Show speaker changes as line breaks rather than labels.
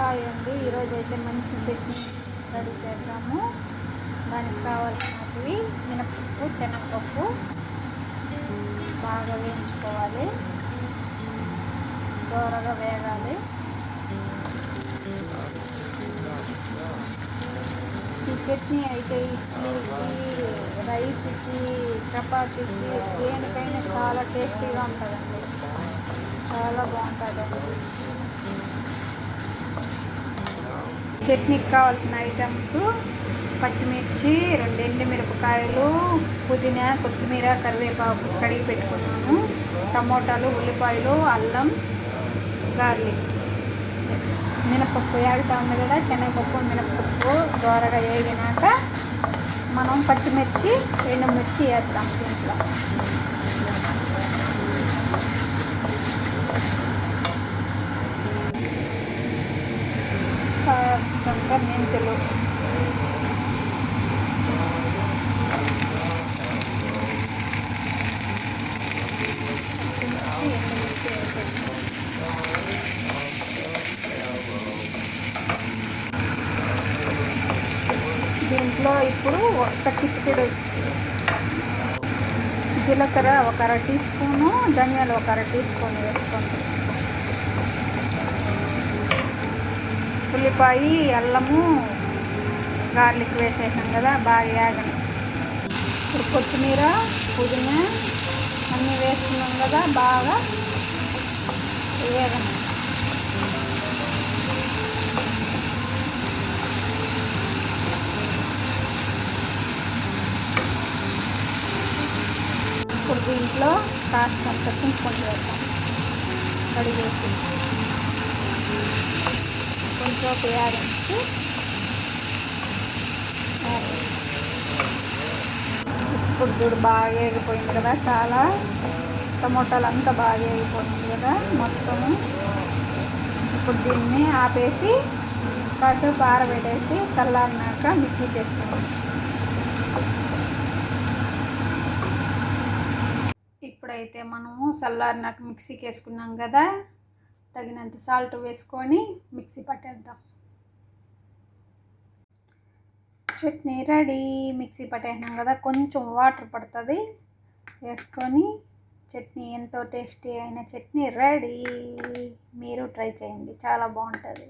Hi అండి, ఈరోజు అయితే మంచి చట్నీ రెడీ చేద్దాము. దానికి కావాల్సినవి మినపప్పు, శనగపప్పు బాగా వేయించుకోవాలి, దోరగా వేగాలి. ఈ చట్నీ అయితే ఇడ్లీకి, రైస్కి, చపాతీకి, దేనికైనా చాలా టేస్టీగా ఉంటుందండి, చాలా బాగుంటుందండి. చట్నీకి కావాల్సిన ఐటమ్స్: పచ్చిమిర్చి, 2 ఎండుమిరపకాయలు, పుదీనా, కొత్తిమీర, కరివేపాకు కడిగి పెట్టుకున్నాను, టమోటాలు, ఉల్లిపాయలు, అల్లం, గార్లిక్. మినపప్పు వేగుతా ఉంది కదా, శనగపప్పు, మినపప్పు దోరగా వేగినాక మనం పచ్చిమిర్చి, ఎండుమిర్చి వేస్తాం దీంట్లో. కాస్తంత మెంతులు, దీంట్లో ఇప్పుడు ఒక చిటికెడు జీలకర్ర, ఒక 1/2 టీ స్పూను, ధనియాలు ఒక 1/2 టీ స్పూన్ వేసుకోండి. ఉల్లిపాయ, అల్లము, గార్లిక్ వేసేసాం కదా, బాగా వేగని. ఇప్పుడు కొత్తిమీర, పుదీనా అన్నీ వేస్తున్నాం కదా, బాగా వేగని. ఇప్పుడు దీంట్లో కాస్తంత చింతపండు వేద్దాం, కడిగేసి కొంచెం వేగించి. ఇప్పుడు చూడు బాగా వేగిపోయింది కదా, చాలా టమోటాలు అంతా బాగా వేగిపోయింది కదా మొత్తము. ఇప్పుడు దీన్ని ఆపేసి కాసేపు ఆరబెట్టేసి చల్లారినాక మిక్సీ చేస్తాం. ఇప్పుడైతే మనము చల్లారినాక మిక్సీకి వేసుకున్నాం కదా, తగినంత సాల్ట్ వేసుకొని మిక్సీ పట్టేద్దాం. చట్నీ రెడీ. మిక్సీ పట్టేసినాం కదా, కొంచెం వాటర్ పడుతుంది వేసుకొని చట్నీ, ఎంతో టేస్టీ అయిన చట్నీ రెడీ. మీరు ట్రై చేయండి, చాలా బాగుంటుంది.